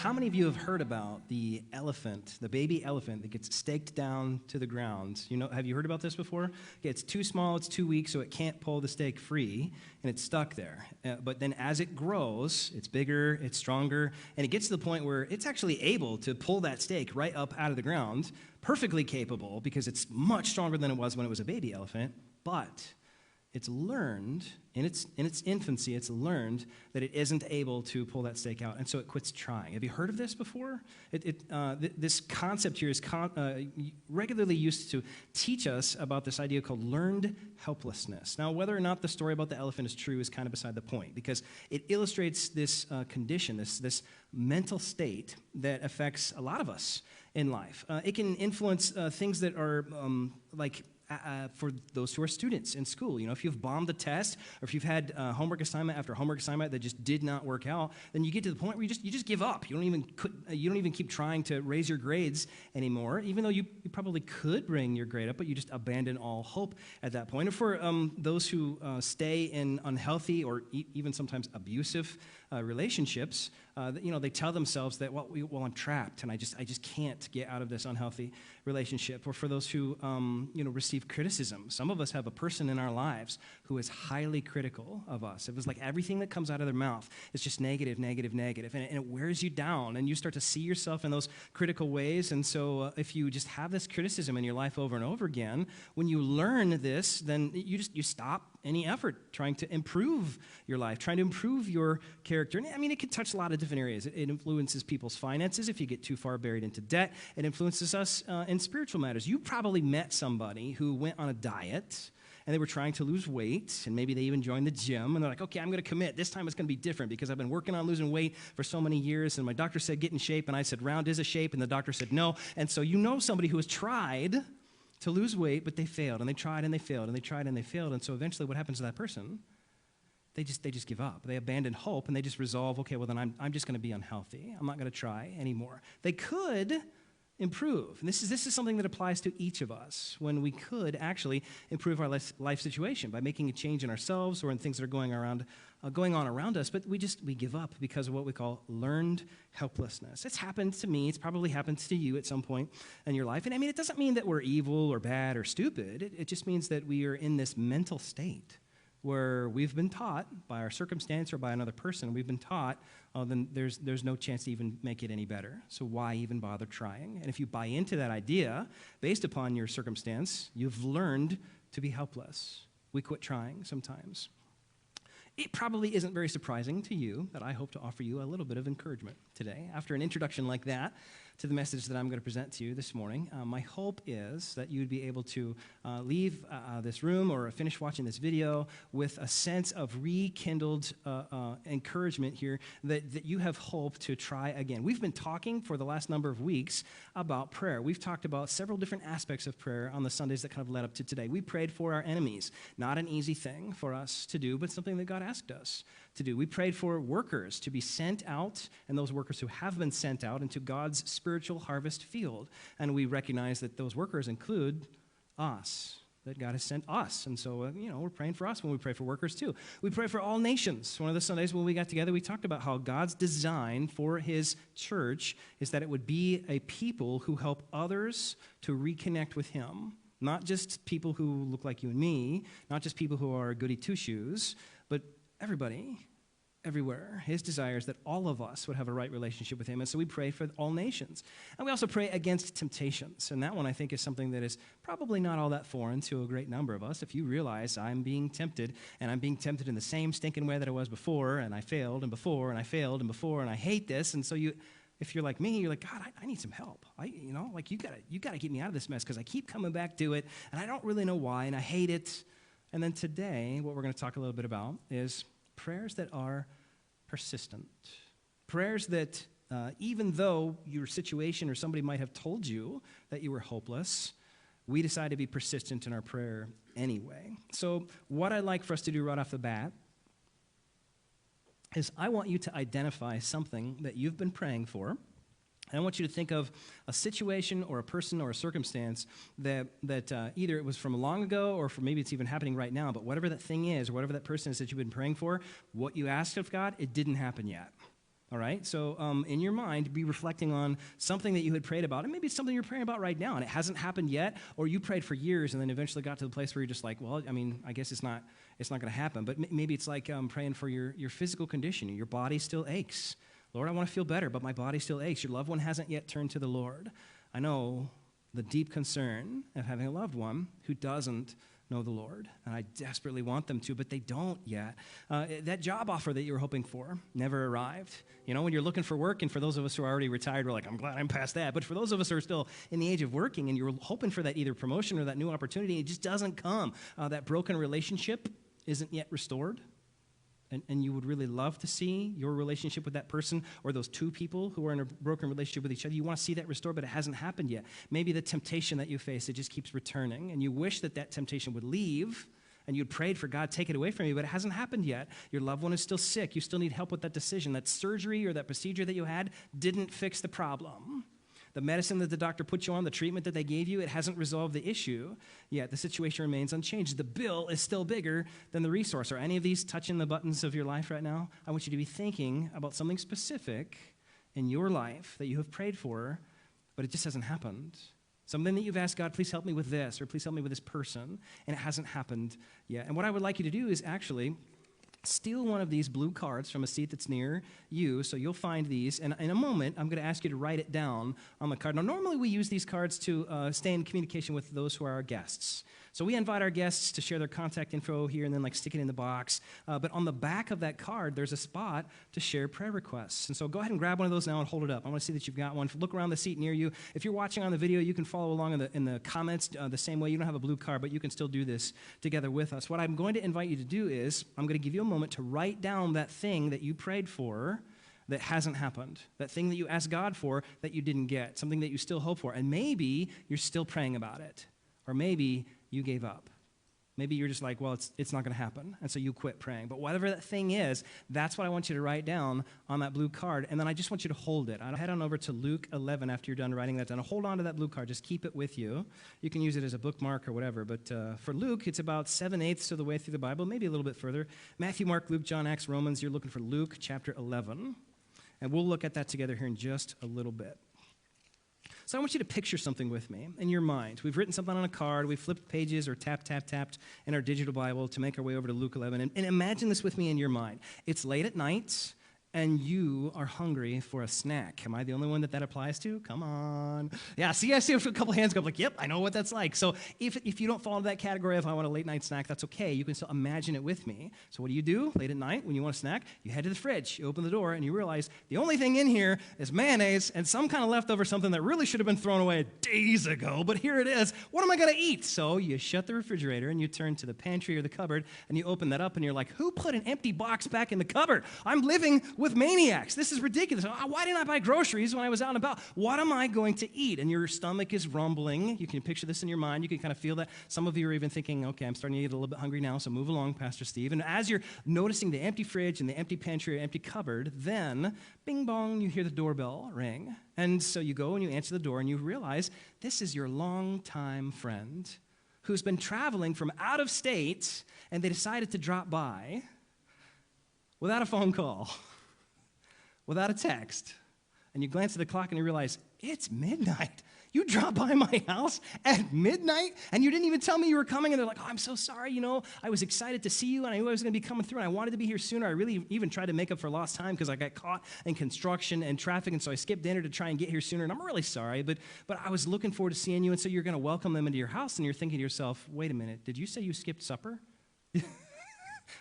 How many of you have heard about the elephant, the baby elephant that gets staked down to the ground? Have you heard about this before? Okay, it's too small, it's too weak, so it can't pull the stake free, and it's stuck there. But then as it grows, it's bigger, it's stronger, and it gets to the point where it's actually able to pull that stake right up out of the ground, perfectly capable, because it's much stronger than it was when it was a baby elephant, but it's learned, in its infancy, it's learned that it isn't able to pull that stake out, and so it quits trying. Have you heard of this before? This concept here is regularly used to teach us about this idea called learned helplessness. Now, whether or not the story about the elephant is true is kind of beside the point, because it illustrates this condition, this mental state that affects a lot of us in life. It can influence things that are for those who are students in school. If you've bombed a test, or if you've had homework assignment after homework assignment that just did not work out, then you get to the point where you just give up. You don't even keep trying to raise your grades anymore, even though you probably could bring your grade up, but you just abandon all hope at that point. Or for those who stay in unhealthy or even sometimes abusive relationships, they tell themselves that, well, I'm trapped and I just can't get out of this unhealthy relationship. Or for those who receive criticism. Some of us have a person in our lives who is highly critical of us. It was like everything that comes out of their mouth is just negative, negative, negative, and it wears you down, and you start to see yourself in those critical ways. And so if you just have this criticism in your life over and over again, when you learn this, then you stop any effort trying to improve your life, trying to improve your character. And it can touch a lot of different areas. It influences people's finances if you get too far buried into debt. It influences us in spiritual matters. You probably met somebody who went on a diet, and they were trying to lose weight, and maybe they even joined the gym, and they're like, okay, I'm going to commit. This time it's going to be different because I've been working on losing weight for so many years, and my doctor said get in shape, and I said round is a shape, and the doctor said no. And so somebody who has tried to lose weight, but they failed, and they tried, and they failed, and they tried, and they failed, and so eventually what happens to that person? They just give up. They abandon hope, and they just resolve, okay, well then I'm just going to be unhealthy. I'm not going to try anymore. They could improve. And this is something that applies to each of us, when we could actually improve our life situation by making a change in ourselves or in things that are going on around us, but we give up because of what we call learned helplessness. It's happened to me. It's probably happened to you at some point in your life. And it doesn't mean that we're evil or bad or stupid. It just means that we are in this mental state where we've been taught by our circumstance or by another person, we've been taught, then there's no chance to even make it any better. So why even bother trying? And if you buy into that idea, based upon your circumstance, you've learned to be helpless. We quit trying sometimes. It probably isn't very surprising to you that I hope to offer you a little bit of encouragement today. After an introduction like that to the message that I'm going to present to you this morning, my hope is that you'd be able to leave this room or finish watching this video with a sense of rekindled encouragement here that you have hope to try again. We've been talking for the last number of weeks about prayer. We've talked about several different aspects of prayer on the Sundays that kind of led up to today. We prayed for our enemies. Not an easy thing for us to do, but something that God asked us to do. We prayed for workers to be sent out, and those workers who have been sent out into God's spiritual harvest field. And we recognize that those workers include us, that God has sent us. And so, we're praying for us when we pray for workers too. We pray for all nations. One of the Sundays when we got together, we talked about how God's design for his church is that it would be a people who help others to reconnect with him. Not just people who look like you and me, not just people who are goody two-shoes, but everybody, everywhere. His desire is that all of us would have a right relationship with him, and so we pray for all nations. And we also pray against temptations, and that one I think is something that is probably not all that foreign to a great number of us. If you realize I'm being tempted, and I'm being tempted in the same stinking way that I was before, and I failed, and before, and I failed, and before, and I hate this, and so if you're like me, you're like, God, I need some help. You gotta get me out of this mess because I keep coming back to it, and I don't really know why, and I hate it. And then today, what we're going to talk a little bit about is prayers that are persistent. Prayers that, even though your situation or somebody might have told you that you were hopeless, we decide to be persistent in our prayer anyway. So what I'd like for us to do right off the bat is I want you to identify something that you've been praying for. And I want you to think of a situation or a person or a circumstance that either it was from long ago or maybe it's even happening right now, but whatever that thing is or whatever that person is that you've been praying for, what you asked of God, it didn't happen yet. All right, so in your mind, be reflecting on something that you had prayed about, and maybe it's something you're praying about right now, and it hasn't happened yet, or you prayed for years and then eventually got to the place where you're just like, well, I mean, I guess it's not going to happen. But maybe it's like praying for your physical condition. Your body still aches. Lord, I want to feel better, but my body still aches. Your loved one hasn't yet turned to the Lord. I know the deep concern of having a loved one who doesn't know the Lord, and I desperately want them to, but they don't yet. That job offer that you were hoping for never arrived. You know, when you're looking for work, and for those of us who are already retired, we're like, I'm glad I'm past that. But for those of us who are still in the age of working, and you're hoping for that either promotion or that new opportunity, it just doesn't come. That broken relationship isn't yet restored. And you would really love to see your relationship with that person or those two people who are in a broken relationship with each other. You want to see that restored, but it hasn't happened yet. Maybe the temptation that you face, it just keeps returning, and you wish that that temptation would leave, and you'd prayed for God, take it away from you, but it hasn't happened yet. Your loved one is still sick. You still need help with that decision. That surgery or that procedure that you had didn't fix the problem. The medicine that the doctor put you on, the treatment that they gave you, it hasn't resolved the issue yet. The situation remains unchanged. The bill is still bigger than the resource. Are any of these touching the buttons of your life right now? I want you to be thinking about something specific in your life that you have prayed for, but it just hasn't happened. Something that you've asked God, please help me with this, or please help me with this person, and it hasn't happened yet. And what I would like you to do is actually steal one of these blue cards from a seat that's near you, so you'll find these, and in a moment, I'm going to ask you to write it down on the card. Now, normally we use these cards to stay in communication with those who are our guests. So we invite our guests to share their contact info here and then stick it in the box. But on the back of that card, there's a spot to share prayer requests. And so go ahead and grab one of those now and hold it up. I want to see that you've got one. Look around the seat near you. If you're watching on the video, you can follow along in the comments the same way. You don't have a blue card, but you can still do this together with us. What I'm going to invite you to do is I'm going to give you a moment to write down that thing that you prayed for that hasn't happened, that thing that you asked God for that you didn't get, something that you still hope for. And maybe you're still praying about it, or maybe you gave up. Maybe you're just like, well, it's not going to happen, and so you quit praying. But whatever that thing is, that's what I want you to write down on that blue card, and then I just want you to hold it. I'll head on over to Luke 11 after you're done writing that down. Hold on to that blue card. Just keep it with you. You can use it as a bookmark or whatever, but for Luke, it's about 7/8 of the way through the Bible, maybe a little bit further. Matthew, Mark, Luke, John, Acts, Romans. You're looking for Luke chapter 11, and we'll look at that together here in just a little bit. So I want you to picture something with me in your mind. We've written something on a card. We've flipped pages or tapped in our digital Bible to make our way over to Luke 11. And imagine this with me in your mind. It's late at night, and you are hungry for a snack. Am I the only one that applies to? Come on. Yeah, see, I see a couple hands go up like, yep, I know what that's like. So if you don't fall into that category of I want a late night snack, that's okay. You can still imagine it with me. So what do you do late at night when you want a snack? You head to the fridge, you open the door, and you realize the only thing in here is mayonnaise and some kind of leftover something that really should have been thrown away days ago, but here it is. What am I going to eat? So you shut the refrigerator, and you turn to the pantry or the cupboard, and you open that up, and you're like, who put an empty box back in the cupboard? I'm living with maniacs. This is ridiculous. Why didn't I buy groceries when I was out and about? What am I going to eat? And your stomach is rumbling. You can picture this in your mind. You can kind of feel that. Some of you are even thinking, okay, I'm starting to get a little bit hungry now, so move along, Pastor Steve. And as you're noticing the empty fridge and the empty pantry or empty cupboard, then, bing bong, you hear the doorbell ring. And so you go and you answer the door, and you realize this is your longtime friend who's been traveling from out of state, and they decided to drop by without a phone call, without a text, and you glance at the clock and you realize, it's midnight. You dropped by my house at midnight, and you didn't even tell me you were coming, and they're like, oh, I'm so sorry, I was excited to see you, and I knew I was going to be coming through, and I wanted to be here sooner. I really even tried to make up for lost time because I got caught in construction and traffic, and so I skipped dinner to try and get here sooner, and I'm really sorry, but I was looking forward to seeing you, and so you're going to welcome them into your house, and you're thinking to yourself, wait a minute, did you say you skipped supper?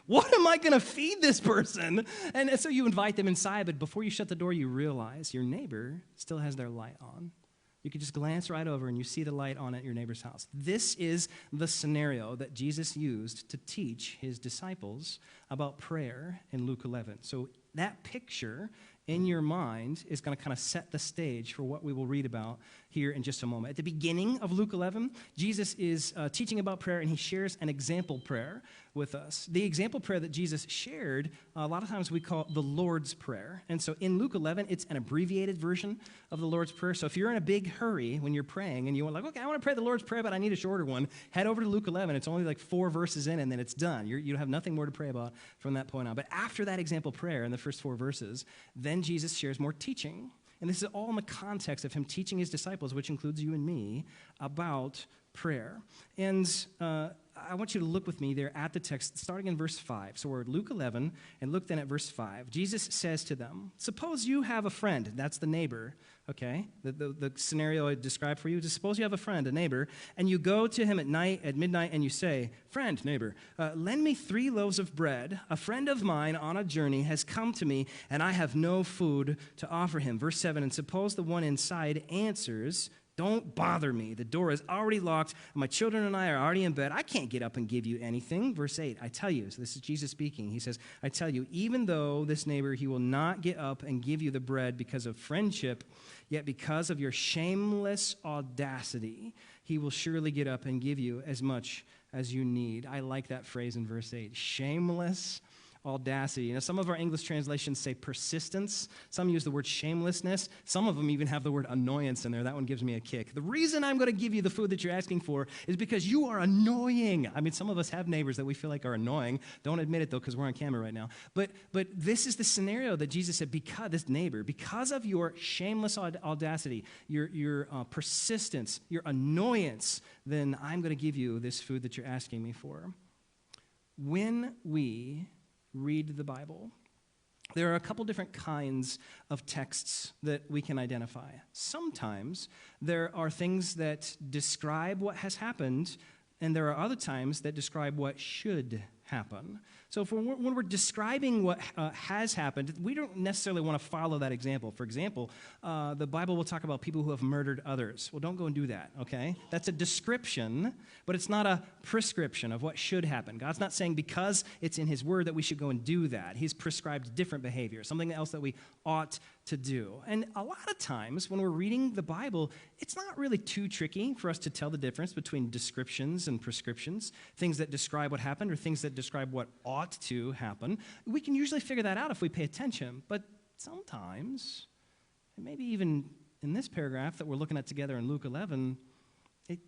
What am I going to feed this person? And so you invite them inside, but before you shut the door, you realize your neighbor still has their light on. You can just glance right over and you see the light on at your neighbor's house. This is the scenario that Jesus used to teach his disciples about prayer in Luke 11. So that picture in your mind is going to kind of set the stage for what we will read about here in just a moment. At the beginning of Luke 11, Jesus is teaching about prayer, and he shares an example prayer with us. The example prayer that Jesus shared, a lot of times we call the Lord's Prayer. And so in Luke 11, it's an abbreviated version of the Lord's Prayer. So if you're in a big hurry when you're praying and you're like, okay, I want to pray the Lord's Prayer, but I need a shorter one, head over to Luke 11. It's only like 4 verses in, and then it's done. You have nothing more to pray about that point on. But after that example prayer in the first 4 verses, then Jesus shares more teaching. And this is all in the context of him teaching his disciples, which includes you and me, about prayer. And I want you to look with me there at the text, starting in verse 5. So we're at Luke 11, and look then at verse 5. Jesus says to them, suppose you have a friend. That's the neighbor, okay? The scenario I described for you is suppose you have a friend, a neighbor, and you go to him at midnight, and you say, friend, neighbor, lend me 3 loaves of bread. A friend of mine on a journey has come to me, and I have no food to offer him. Verse 7, and suppose the one inside answers, don't bother me. The door is already locked. My children and I are already in bed. I can't get up and give you anything. Verse 8, I tell you, so this is Jesus speaking. He says, I tell you, even though this neighbor, he will not get up and give you the bread because of friendship, yet because of your shameless audacity, he will surely get up and give you as much as you need. I like that phrase in verse 8, shameless audacity. You know, some of our English translations say persistence. Some use the word shamelessness. Some of them even have the word annoyance in there. That one gives me a kick. The reason I'm going to give you the food that you're asking for is because you are annoying. I mean, some of us have neighbors that we feel like are annoying. Don't admit it, though, because we're on camera right now. But this is the scenario that Jesus said, because of your shameless audacity, your persistence, your annoyance, then I'm going to give you this food that you're asking me for. When we read the Bible, there are a couple different kinds of texts that we can identify. Sometimes there are things that describe what has happened, and there are other times that describe what should happen. So when we're describing what has happened, we don't necessarily want to follow that example. For example, the Bible will talk about people who have murdered others. Well, don't go and do that, okay? That's a description, but it's not a prescription of what should happen. God's not saying because it's in his word that we should go and do that. He's prescribed different behavior, something else that we ought to do. And a lot of times when we're reading the Bible, it's not really too tricky for us to tell the difference between descriptions and prescriptions, things that describe what happened or things that describe what ought to happen. We can usually figure that out if we pay attention, but sometimes, and maybe even in this paragraph that we're looking at together in Luke 11, it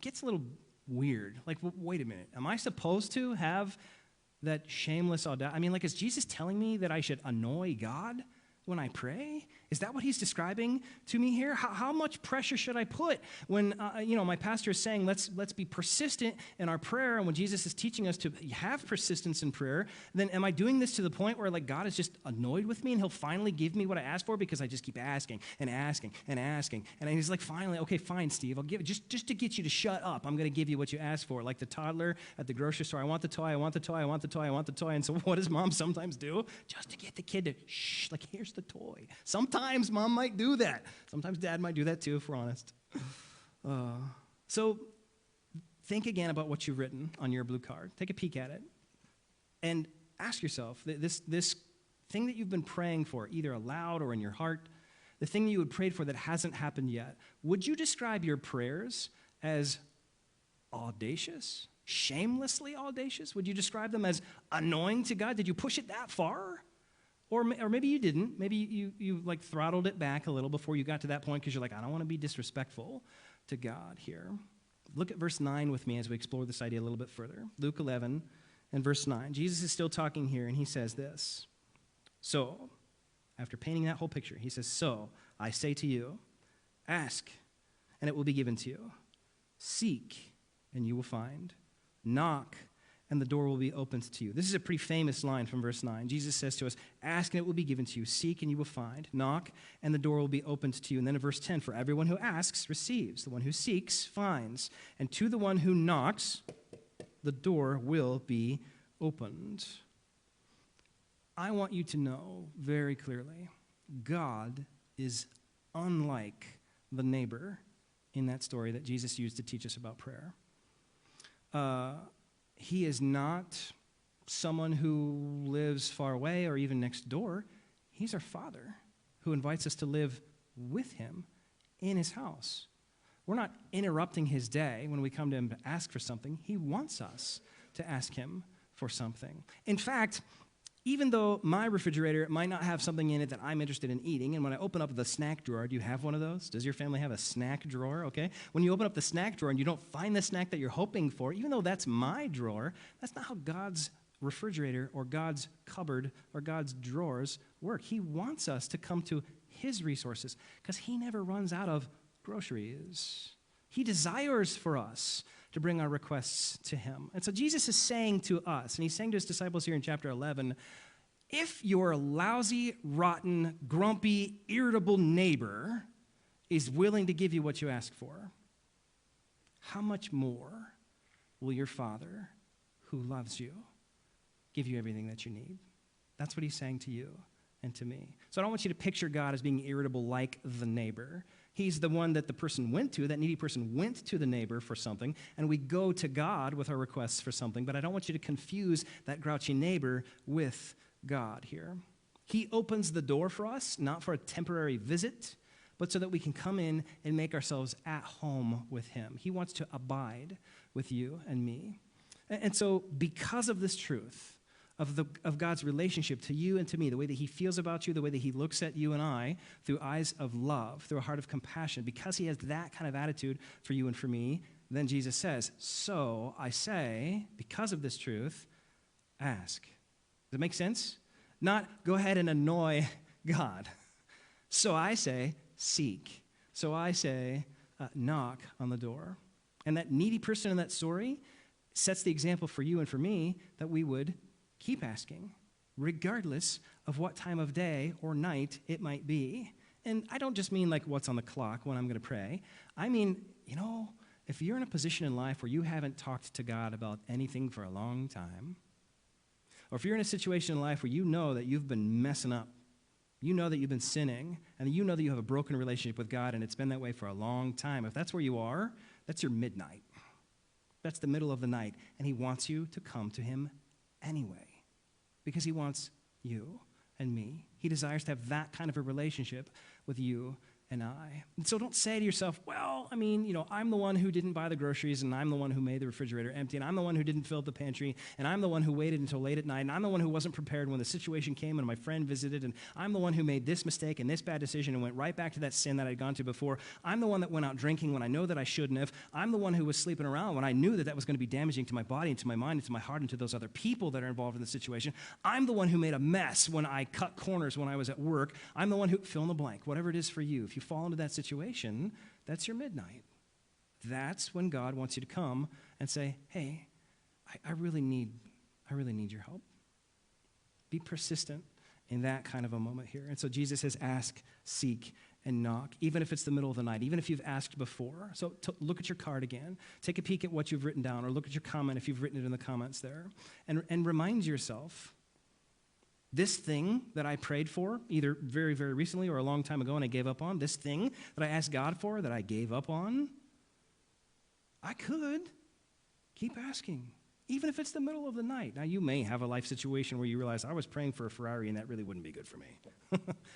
gets a little weird. Like, wait a minute, am I supposed to have that shameless audacity? I mean, like, is Jesus telling me that I should annoy God when I pray? Is that what he's describing to me here? How much pressure should I put when, my pastor is saying, let's be persistent in our prayer, and when Jesus is teaching us to have persistence in prayer, then am I doing this to the point where, like, God is just annoyed with me and he'll finally give me what I asked for because I just keep asking and asking and asking, and he's like, finally, okay, fine, Steve, I'll give it, just to get you to shut up, I'm going to give you what you asked for, like the toddler at the grocery store, I want the toy, I want the toy, I want the toy, I want the toy, and so what does mom sometimes do? Just to get the kid to, shh, like, here's the toy. Sometimes mom might do that. Sometimes dad might do that too, if we're honest. So think again about what you've written on your blue card. Take a peek at it and ask yourself, this thing that you've been praying for, either aloud or in your heart, the thing that you had prayed for that hasn't happened yet, would you describe your prayers as audacious, shamelessly audacious? Would you describe them as annoying to God? Did you push it that far? Or maybe you didn't. Maybe you like throttled it back a little before you got to that point because you're like, I don't want to be disrespectful to God here. Look at verse 9 with me as we explore this idea a little bit further. Luke 11 and verse 9. Jesus is still talking here, and he says this. So, after painting that whole picture, he says, so I say to you, ask, and it will be given to you. Seek, and you will find. Knock, and the door will be opened to you. This is a pretty famous line from verse 9. Jesus says to us, ask and it will be given to you. Seek and you will find. Knock and the door will be opened to you. And then in verse 10, for everyone who asks receives. The one who seeks finds. And to the one who knocks, the door will be opened. I want you to know very clearly, God is unlike the neighbor in that story that Jesus used to teach us about prayer. He is not someone who lives far away or even next door. He's our Father who invites us to live with him in his house. We're not interrupting his day when we come to him to ask for something. He wants us to ask him for something. In fact, even though my refrigerator might not have something in it that I'm interested in eating, and when I open up the snack drawer, do you have one of those? Does your family have a snack drawer? Okay. When you open up the snack drawer and you don't find the snack that you're hoping for, even though that's my drawer, that's not how God's refrigerator or God's cupboard or God's drawers work. He wants us to come to his resources because he never runs out of groceries. He desires for us to bring our requests to him. And so Jesus is saying to us, and he's saying to his disciples here in chapter 11, if your lousy, rotten, grumpy, irritable neighbor is willing to give you what you ask for, how much more will your Father who loves you give you everything that you need? That's what he's saying to you and to me. So I don't want you to picture God as being irritable like the neighbor. He's the one that the person went to, that needy person went to the neighbor for something, and we go to God with our requests for something, but I don't want you to confuse that grouchy neighbor with God here. He opens the door for us, not for a temporary visit, but so that we can come in and make ourselves at home with him. He wants to abide with you and me. And so because of this truth, of God's relationship to you and to me, the way that he feels about you, the way that he looks at you and I through eyes of love, through a heart of compassion, because he has that kind of attitude for you and for me, then Jesus says, so I say, because of this truth, ask. Does it make sense? Not go ahead and annoy God. So I say, seek. So I say, knock on the door. And that needy person in that story sets the example for you and for me that we would keep asking, regardless of what time of day or night it might be. And I don't just mean like what's on the clock when I'm going to pray. I mean, if you're in a position in life where you haven't talked to God about anything for a long time, or if you're in a situation in life where you know that you've been messing up, you know that you've been sinning, and you know that you have a broken relationship with God, and it's been that way for a long time, if that's where you are, that's your midnight. That's the middle of the night, and he wants you to come to him anyway, because he wants you and me. He desires to have that kind of a relationship with you and I. And so don't say to yourself, well, I'm the one who didn't buy the groceries, and I'm the one who made the refrigerator empty, and I'm the one who didn't fill up the pantry, and I'm the one who waited until late at night, and I'm the one who wasn't prepared when the situation came and my friend visited, and I'm the one who made this mistake and this bad decision and went right back to that sin that I'd gone to before. I'm the one that went out drinking when I know that I shouldn't have. I'm the one who was sleeping around when I knew that that was going to be damaging to my body and to my mind and to my heart and to those other people that are involved in the situation. I'm the one who made a mess when I cut corners when I was at work. I'm the one who, fill in the blank, whatever it is for you. If you fall into that situation, that's your midnight. That's when God wants you to come and say, hey, I really need your help. Be persistent in that kind of a moment here. And so Jesus says, ask, seek, and knock, even if it's the middle of the night, even if you've asked before. So look at your card again. Take a peek at what you've written down, or look at your comment if you've written it in the comments there. And remind yourself, this thing that I prayed for, either very, very recently or a long time ago and I gave up on, this thing that I asked God for that I gave up on, I could keep asking, even if it's the middle of the night. Now, you may have a life situation where you realize, I was praying for a Ferrari and that really wouldn't be good for me.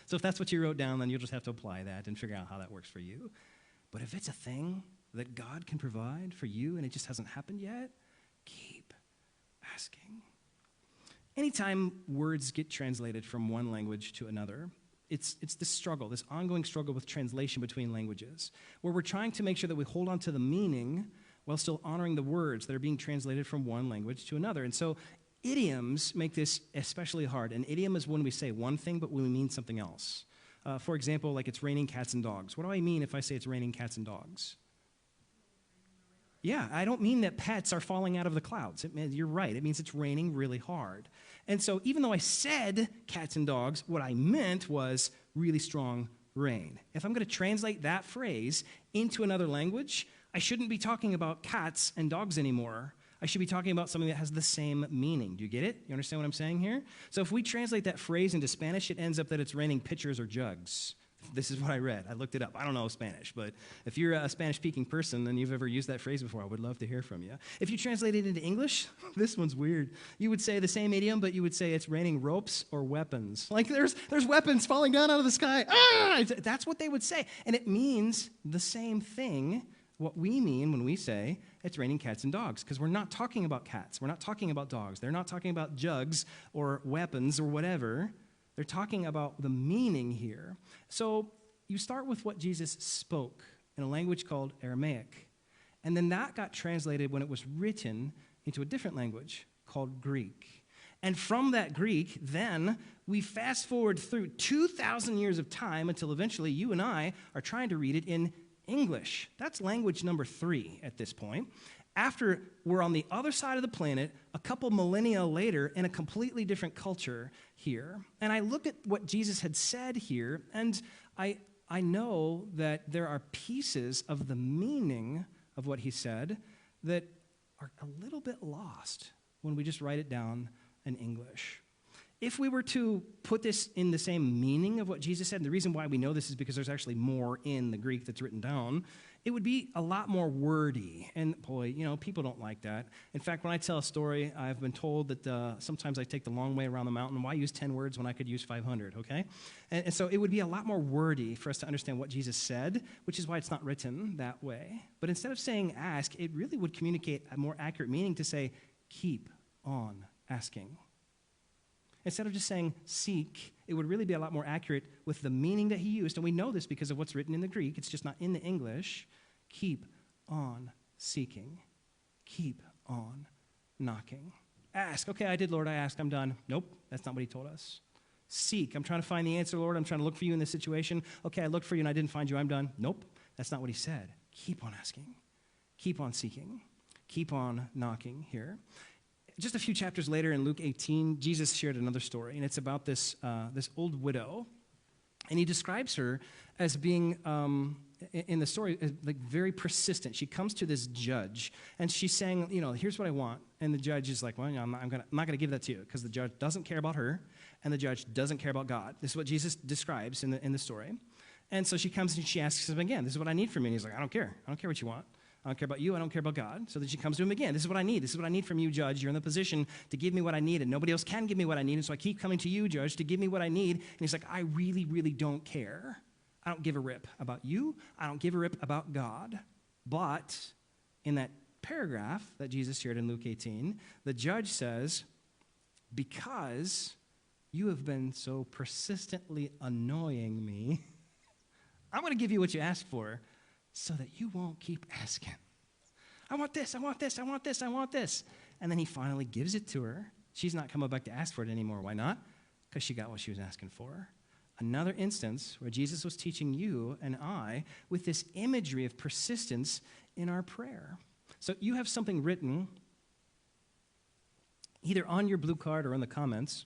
So if that's what you wrote down, then you'll just have to apply that and figure out how that works for you. But if it's a thing that God can provide for you and it just hasn't happened yet, keep asking. Anytime words get translated from one language to another, it's this struggle, this ongoing struggle with translation between languages, where we're trying to make sure that we hold on to the meaning while still honoring the words that are being translated from one language to another. And so idioms make this especially hard. An idiom is when we say one thing, but when we mean something else. For example, like it's raining cats and dogs. What do I mean if I say it's raining cats and dogs? Yeah, I don't mean that pets are falling out of the clouds. You're right. It means it's raining really hard. And so even though I said cats and dogs, what I meant was really strong rain. If I'm going to translate that phrase into another language, I shouldn't be talking about cats and dogs anymore. I should be talking about something that has the same meaning. Do you get it? You understand what I'm saying here? So if we translate that phrase into Spanish, it ends up that it's raining pitchers or jugs. This is what I read. I looked it up. I don't know Spanish, but if you're a Spanish-speaking person and you've ever used that phrase before, I would love to hear from you. If you translate it into English, this one's weird. You would say the same idiom, but you would say it's raining ropes or weapons. Like there's weapons falling down out of the sky. Ah! That's what they would say. And it means the same thing, what we mean when we say it's raining cats and dogs, because we're not talking about cats. We're not talking about dogs. They're not talking about jugs or weapons or whatever. They're talking about the meaning here. So you start with what Jesus spoke in a language called Aramaic. And then that got translated when it was written into a different language called Greek. And from that Greek, then, we fast forward through 2,000 years of time until eventually you and I are trying to read it in English. That's language number 3 at this point. After we're on the other side of the planet, a couple millennia later, in a completely different culture here. And I look at what Jesus had said here, and I know that there are pieces of the meaning of what he said that are a little bit lost when we just write it down in English. If we were to put this in the same meaning of what Jesus said, and the reason why we know this is because there's actually more in the Greek that's written down, it would be a lot more wordy. And boy, people don't like that. In fact, when I tell a story, I've been told that sometimes I take the long way around the mountain. Why use 10 words when I could use 500, okay? And so it would be a lot more wordy for us to understand what Jesus said, which is why it's not written that way. But instead of saying ask, it really would communicate a more accurate meaning to say keep on asking. Instead of just saying seek, it would really be a lot more accurate with the meaning that he used. And we know this because of what's written in the Greek. It's just not in the English. Keep on seeking. Keep on knocking. Ask. Okay, I did, Lord. I asked. I'm done. Nope, that's not what he told us. Seek. I'm trying to find the answer, Lord. I'm trying to look for you in this situation. Okay, I looked for you and I didn't find you. I'm done. Nope, that's not what he said. Keep on asking. Keep on seeking. Keep on knocking here. Just a few chapters later in Luke 18, Jesus shared another story, and it's about this old widow. And he describes her as being, in the story, like very persistent. She comes to this judge, and she's saying, here's what I want. And the judge is like, well, I'm not going to give that to you, because the judge doesn't care about her, and the judge doesn't care about God. This is what Jesus describes in the story. And so she comes and she asks him again, this is what I need from you. And he's like, I don't care. I don't care what you want. I don't care about you. I don't care about God. So then she comes to him again. This is what I need. This is what I need from you, Judge. You're in the position to give me what I need, and nobody else can give me what I need. And so I keep coming to you, Judge, to give me what I need. And he's like, I really, really don't care. I don't give a rip about you. I don't give a rip about God. But in that paragraph that Jesus shared in Luke 18, the judge says, because you have been so persistently annoying me, I'm going to give you what you asked for, so that you won't keep asking. I want this, I want this, I want this, I want this. And then he finally gives it to her. She's not coming back to ask for it anymore. Why not? Because she got what she was asking for. Another instance where Jesus was teaching you and I with this imagery of persistence in our prayer. So you have something written either on your blue card or in the comments.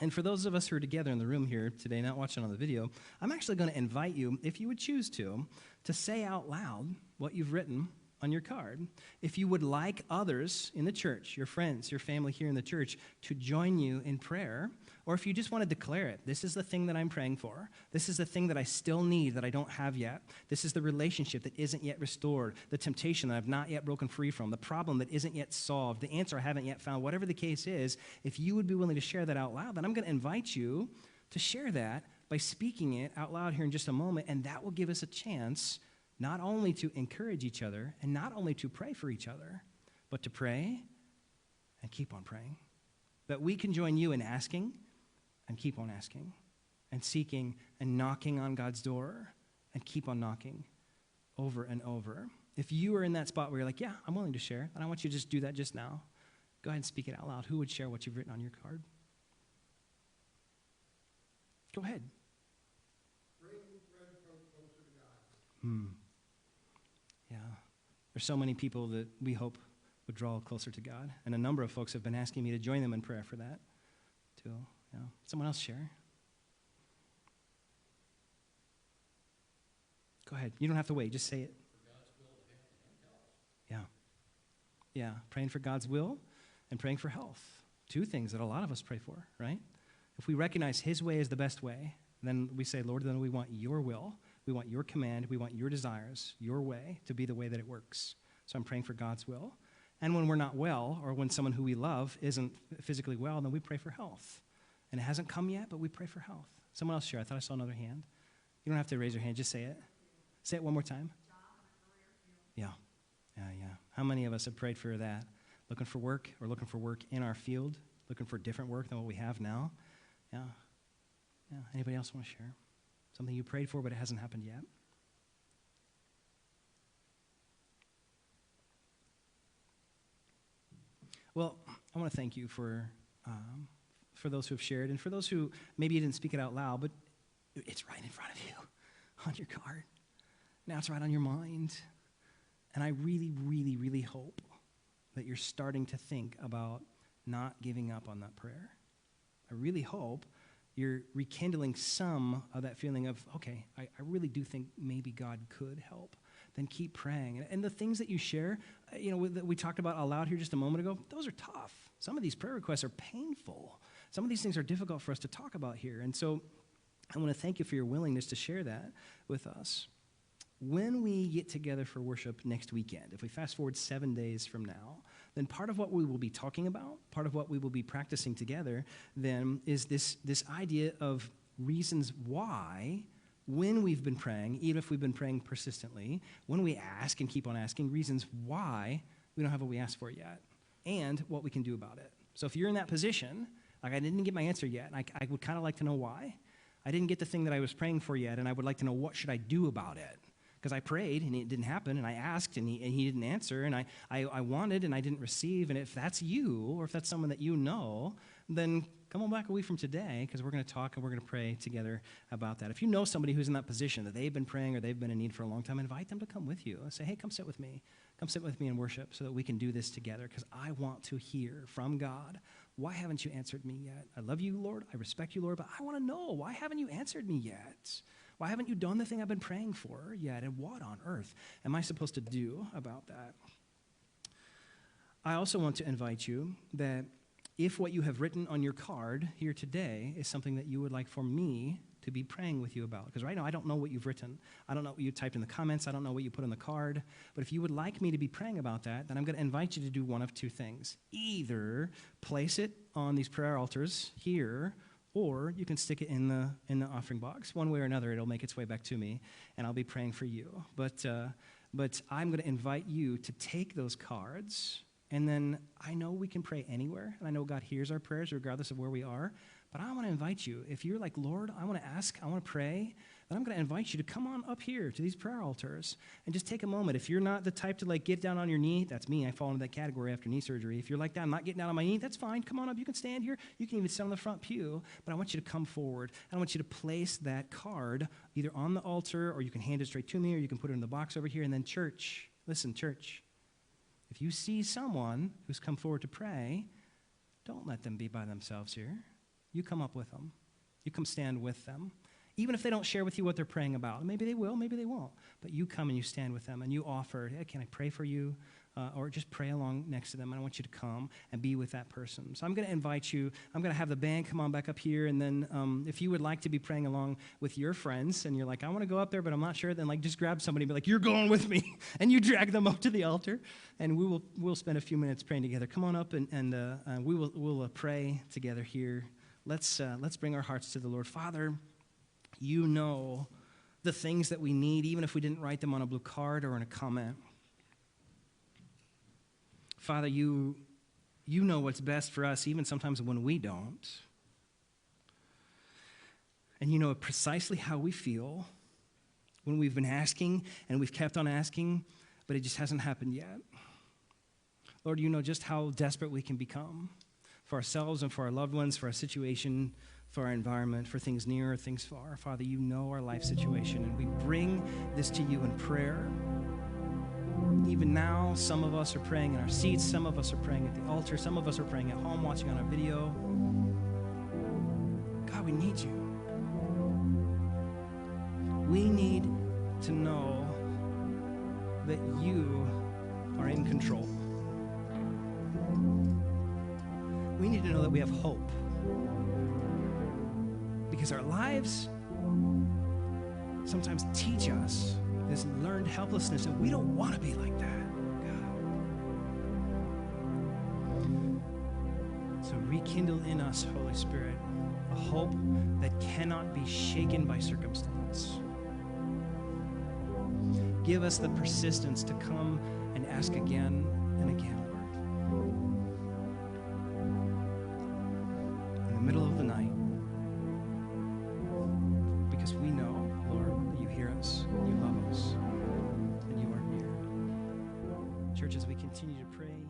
And for those of us who are together in the room here today, not watching on the video, I'm actually going to invite you, if you would choose to say out loud what you've written on your card. If you would like others in the church, your friends, your family here in the church, to join you in prayer, or if you just want to declare it, this is the thing that I'm praying for. This is the thing that I still need that I don't have yet. This is the relationship that isn't yet restored, the temptation that I've not yet broken free from, the problem that isn't yet solved, the answer I haven't yet found, whatever the case is. If you would be willing to share that out loud, then I'm going to invite you to share that by speaking it out loud here in just a moment, and that will give us a chance not only to encourage each other and not only to pray for each other, but to pray and keep on praying. That we can join you in asking and keep on asking and seeking and knocking on God's door and keep on knocking over and over. If you are in that spot where you're like, yeah, I'm willing to share, and I want you to just do that just now, go ahead and speak it out loud. Who would share what you've written on your card? Go ahead. Yeah. There's so many people that we hope would draw closer to God. And a number of folks have been asking me to join them in prayer for that, too. Yeah. Someone else share. Go ahead. You don't have to wait. Just say it. Yeah. Yeah. Praying for God's will and praying for health. Two things that a lot of us pray for, right? If we recognize his way is the best way, then we say, Lord, then we want your will. We want your command. We want your desires, your way, to be the way that it works. So I'm praying for God's will. And when we're not well, or when someone who we love isn't physically well, then we pray for health. And it hasn't come yet, but we pray for health. Someone else share. I thought I saw another hand. You don't have to raise your hand. Just say it. Say it one more time. Yeah. Yeah, yeah. How many of us have prayed for that? Looking for work, or looking for work in our field? Looking for different work than what we have now? Yeah. Yeah. Anybody else want to share? Something you prayed for, but it hasn't happened yet? Well, I want to thank you for for those who have shared, and for those who maybe you didn't speak it out loud, but it's right in front of you on your card. Now it's right on your mind. And I really, really, really hope that you're starting to think about not giving up on that prayer. I really hope you're rekindling some of that feeling of, okay, I really do think maybe God could help. Then keep praying. And the things that you share, that we talked about aloud here just a moment ago, those are tough. Some of these prayer requests are painful. Some of these things are difficult for us to talk about here. And so I want to thank you for your willingness to share that with us. When we get together for worship next weekend, if we fast forward 7 days from now, then part of what we will be talking about, part of what we will be practicing together, then is this idea of reasons why, when we've been praying, even if we've been praying persistently, when we ask and keep on asking, reasons why we don't have what we asked for yet, and what we can do about it. So if you're in that position, like I didn't get my answer yet, and I would kind of like to know why. I didn't get the thing that I was praying for yet, and I would like to know what should I do about it. Because I prayed, and it didn't happen, and I asked, and he didn't answer, and I wanted, and I didn't receive. And if that's you, or if that's someone that you know, then come on back a week from today, because we're going to talk and we're going to pray together about that. If you know somebody who's in that position, that they've been praying or they've been in need for a long time, invite them to come with you. Say, hey, come sit with me. Come sit with me in worship so that we can do this together, because I want to hear from God. Why haven't you answered me yet? I love you, Lord. I respect you, Lord, but I want to know, why haven't you answered me yet? Why haven't you done the thing I've been praying for yet? And what on earth am I supposed to do about that? I also want to invite you that if what you have written on your card here today is something that you would like for me to be praying with you about, because right now I don't know what you've written. I don't know what you typed in the comments. I don't know what you put on the card. But if you would like me to be praying about that, then I'm going to invite you to do one of two things. Either place it on these prayer altars here, or you can stick it in the offering box. One way or another, it'll make its way back to me, and I'll be praying for you. But I'm going to invite you to take those cards, and then I know we can pray anywhere, and I know God hears our prayers regardless of where we are. But I want to invite you, if you're like, Lord, I want to ask, I want to pray, then I'm going to invite you to come on up here to these prayer altars and just take a moment. If you're not the type to get down on your knee, that's me. I fall into that category after knee surgery. If you're like that, I'm not getting down on my knee, that's fine. Come on up. You can stand here. You can even sit on the front pew. But I want you to come forward. I want you to place that card either on the altar, or you can hand it straight to me, or you can put it in the box over here. And then church, listen, church, if you see someone who's come forward to pray, don't let them be by themselves here. You come up with them. You come stand with them. Even if they don't share with you what they're praying about. Maybe they will, maybe they won't. But you come and you stand with them and you offer, hey, can I pray for you? Or just pray along next to them. And I want you to come and be with that person. So I'm going to invite you. I'm going to have the band come on back up here. And then if you would like to be praying along with your friends and you're like, I want to go up there, but I'm not sure, then just grab somebody and be like, you're going with me. And you drag them up to the altar. And we'll spend a few minutes praying together. Come on up and we'll pray together here. Let's bring our hearts to the Lord. Father, you know the things that we need, even if we didn't write them on a blue card or in a comment. Father, you know what's best for us, even sometimes when we don't. And you know precisely how we feel when we've been asking and we've kept on asking, but it just hasn't happened yet. Lord, you know just how desperate we can become for ourselves and for our loved ones, for our situation, for our environment, for things near or things far. Father, you know our life situation, and we bring this to you in prayer. Even now, some of us are praying in our seats, some of us are praying at the altar, some of us are praying at home, watching on our video. God, we need you. We need to know that you are in control. We need to know that we have hope. Because our lives sometimes teach us this learned helplessness, and we don't want to be like that, God. So rekindle in us, Holy Spirit, a hope that cannot be shaken by circumstance. Give us the persistence to come and ask again and again, Lord. In the middle of the night, because we know, Lord, that you hear us, you love us, and you are near. Church, as we continue to pray,